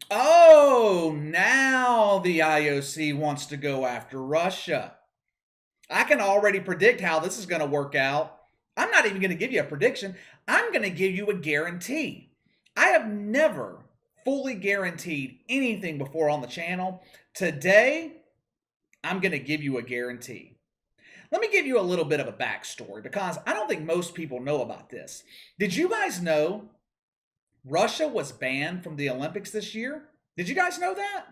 Oh, now the IOC wants to go after Russia. I can already predict how this is going to work out. I'm not even going to give you a prediction. I'm going to give you a guarantee. I have never fully guaranteed anything before on the channel. Today, I'm going to give you a guarantee. Let me give you a little bit of a backstory because I don't think most people know about this. Did you guys know Russia was banned from the Olympics this year? Did you guys know that?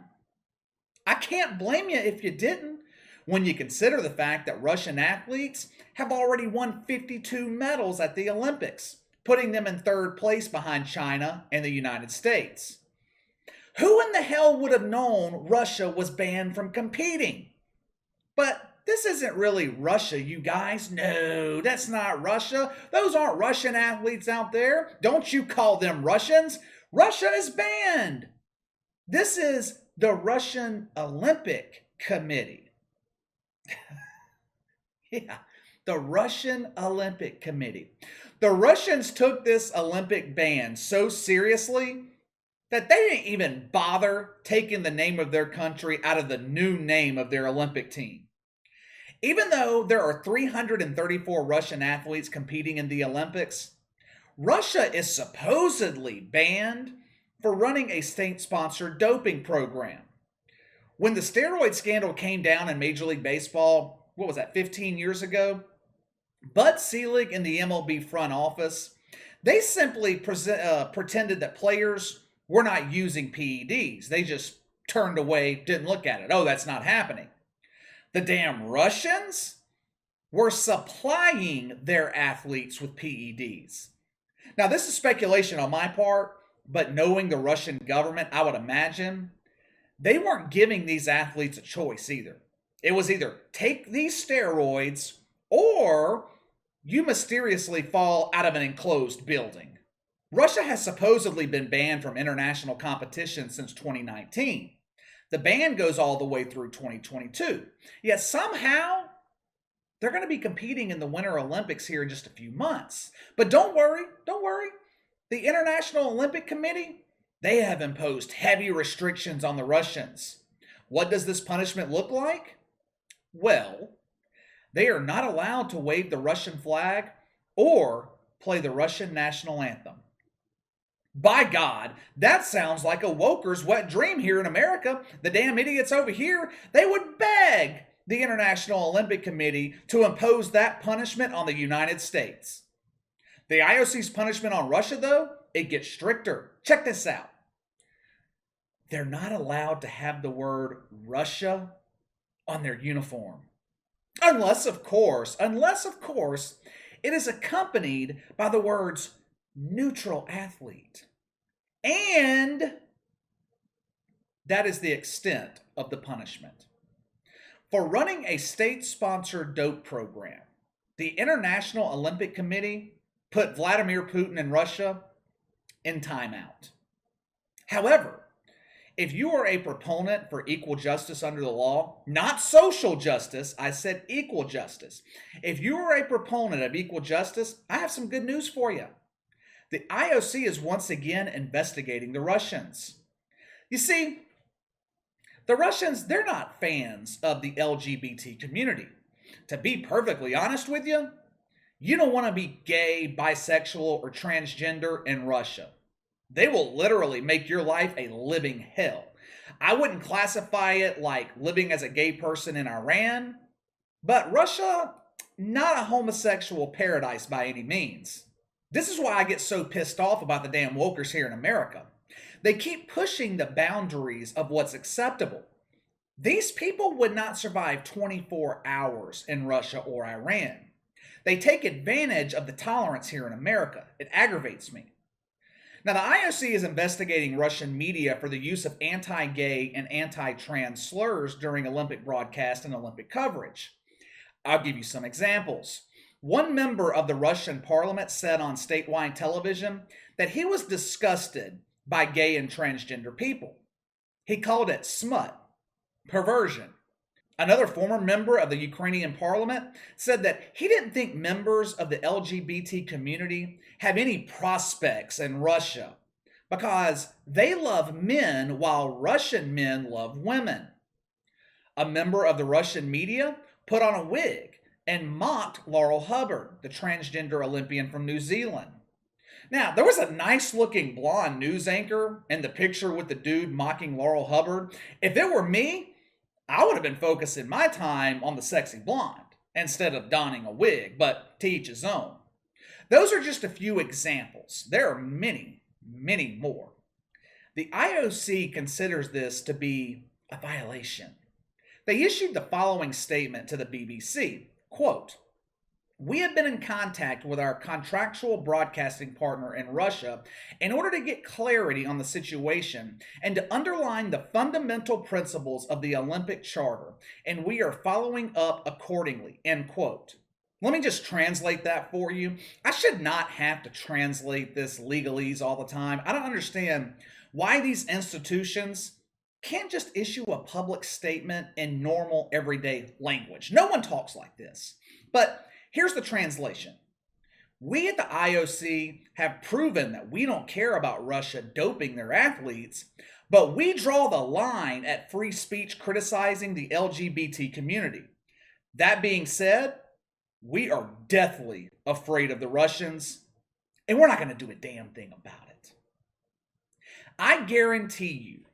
I can't blame you if you didn't, when you consider the fact that Russian athletes have already won 52 medals at the Olympics, putting them in third place behind China and the United States. Who in the hell would have known Russia was banned from competing? But this isn't really Russia, you guys. No, that's not Russia. Those aren't Russian athletes out there. Don't you call them Russians. Russia is banned. This is the Russian Olympic Committee. Yeah, the Russian Olympic Committee. The Russians took this Olympic ban so seriously that they didn't even bother taking the name of their country out of the new name of their Olympic team. Even though there are 334 Russian athletes competing in the Olympics, Russia is supposedly banned for running a state-sponsored doping program. When the steroid scandal came down in Major League Baseball, what was that, 15 years ago? Bud Selig and the MLB front office, they simply pretended that players were not using PEDs. They just turned away, didn't look at it. Oh, that's not happening. The damn Russians were supplying their athletes with PEDs. Now, this is speculation on my part, but knowing the Russian government, I would imagine they weren't giving these athletes a choice either. It was either take these steroids or you mysteriously fall out of an enclosed building. Russia has supposedly been banned from international competition since 2019. The ban goes all the way through 2022. Yet somehow they're going to be competing in the Winter Olympics here in just a few months. But don't worry. The International Olympic Committee, they have imposed heavy restrictions on the Russians. What does this punishment look like? Well, they are not allowed to wave the Russian flag or play the Russian national anthem. By God, that sounds like a woker's wet dream here in America. The damn idiots over here, they would beg the International Olympic Committee to impose that punishment on the United States. The IOC's punishment on Russia, though, it gets stricter. Check this out. They're not allowed to have the word Russia on their uniform. Unless, of course, it is accompanied by the words neutral athlete. And that is the extent of the punishment. For running a state-sponsored dope program, the International Olympic Committee put Vladimir Putin and Russia in timeout. However, if you are a proponent for equal justice under the law, not social justice, I said equal justice. If you are a proponent of equal justice, I have some good news for you. The IOC is once again investigating the Russians. You see, the Russians, they're not fans of the LGBT community. To be perfectly honest with you, you don't want to be gay, bisexual, or transgender in Russia. They will literally make your life a living hell. I wouldn't classify it like living as a gay person in Iran, but Russia, not a homosexual paradise by any means. This is why I get so pissed off about the damn wokers here in America. They keep pushing the boundaries of what's acceptable. These people would not survive 24 hours in Russia or Iran. They take advantage of the tolerance here in America. It aggravates me. Now, the IOC is investigating Russian media for the use of anti-gay and anti-trans slurs during Olympic broadcast and Olympic coverage. I'll give you some examples. One member of the Russian parliament said on statewide television that he was disgusted by gay and transgender people. He called it smut, perversion. Another former member of the Ukrainian parliament said that he didn't think members of the LGBT community have any prospects in Russia because they love men while Russian men love women. A member of the Russian media put on a wig and mocked Laurel Hubbard, the transgender Olympian from New Zealand. Now, there was a nice looking blonde news anchor in the picture with the dude mocking Laurel Hubbard. If it were me, I would have been focusing my time on the sexy blonde instead of donning a wig, but to each his own. Those are just a few examples. There are many, many more. The IOC considers this to be a violation. They issued the following statement to the BBC, quote, "We have been in contact with our contractual broadcasting partner in Russia in order to get clarity on the situation and to underline the fundamental principles of the Olympic Charter, and we are following up accordingly," end quote. Let me just translate that for you. I should not have to translate this legalese all the time. I don't understand why these institutions can't just issue a public statement in normal everyday language. No one talks like this. But here's the translation. We at the IOC have proven that we don't care about Russia doping their athletes, but we draw the line at free speech criticizing the LGBT community. That being said, we are deathly afraid of the Russians, and we're not going to do a damn thing about it. I guarantee you,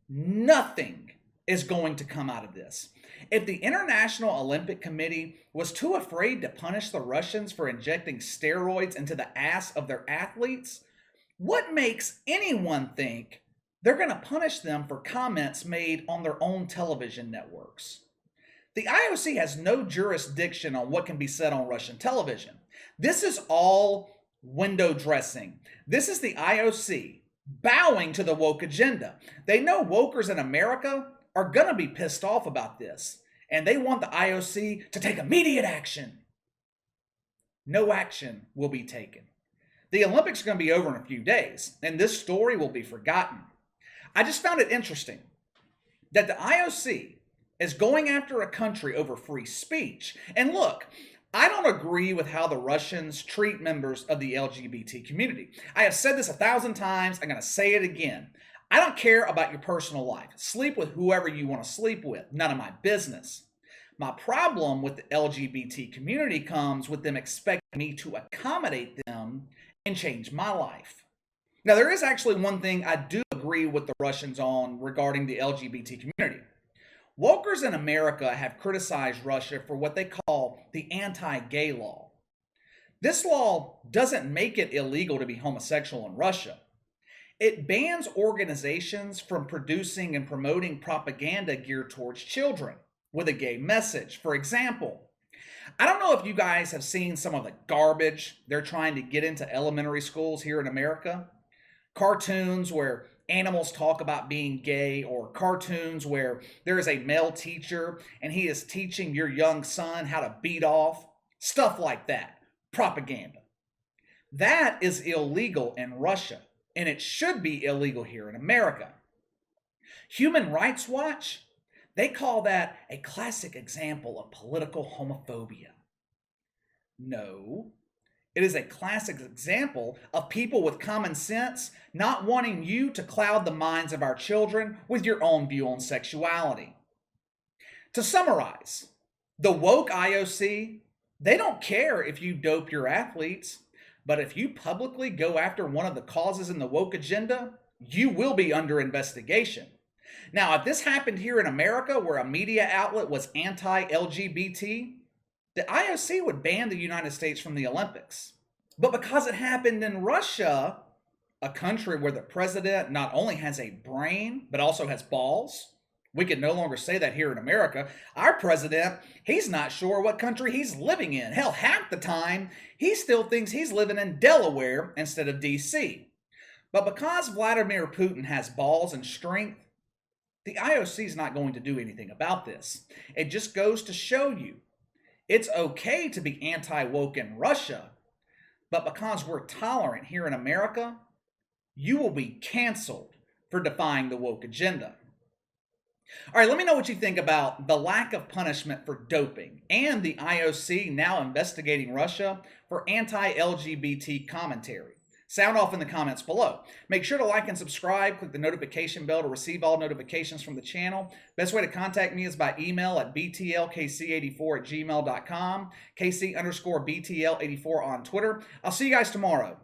nothing is going to come out of this. If the International Olympic Committee was too afraid to punish the Russians for injecting steroids into the ass of their athletes, what makes anyone think they're going to punish them for comments made on their own television networks? The IOC has no jurisdiction on what can be said on Russian television. This is all window dressing. This is the IOC bowing to the woke agenda. They know wokers in America are going to be pissed off about this, and they want the IOC to take immediate action. No action will be taken. The Olympics are going to be over in a few days, and this story will be forgotten. I just found it interesting that the IOC is going after a country over free speech. And look, I don't agree with how the Russians treat members of the LGBT community. I have said this 1,000 times. I'm going to say it again. I don't care about your personal life. Sleep with whoever you want to sleep with. None of my business. My problem with the LGBT community comes with them expecting me to accommodate them and change my life. Now, there is actually one thing I do agree with the Russians on regarding the LGBT community. Wokers in America have criticized Russia for what they call the anti-gay law. This law doesn't make it illegal to be homosexual in Russia. It bans organizations from producing and promoting propaganda geared towards children with a gay message. For example, I don't know if you guys have seen some of the garbage they're trying to get into elementary schools here in America. Cartoons where animals talk about being gay, or cartoons where there is a male teacher and he is teaching your young son how to beat off. Stuff like that. Propaganda. That is illegal in Russia, and it should be illegal here in America. Human Rights Watch, they call that a classic example of political homophobia. No, it is a classic example of people with common sense not wanting you to cloud the minds of our children with your own view on sexuality. To summarize, the woke IOC, they don't care if you dope your athletes, but if you publicly go after one of the causes in the woke agenda, you will be under investigation. Now, if this happened here in America where a media outlet was anti-LGBT, the IOC would ban the United States from the Olympics. But because it happened in Russia, a country where the president not only has a brain, but also has balls, we can no longer say that here in America. Our president, he's not sure what country he's living in. Hell, half the time, he still thinks he's living in Delaware instead of DC. But because Vladimir Putin has balls and strength, the IOC is not going to do anything about this. It just goes to show you it's okay to be anti-woke in Russia, but because we're tolerant here in America, you will be canceled for defying the woke agenda. All right, let me know what you think about the lack of punishment for doping and the IOC now investigating Russia for anti-LGBT commentary. Sound off in the comments below. Make sure to like and subscribe. Click the notification bell to receive all notifications from the channel. Best way to contact me is by email at btlkc84@gmail.com, KC_BTL84 on Twitter. I'll see you guys tomorrow.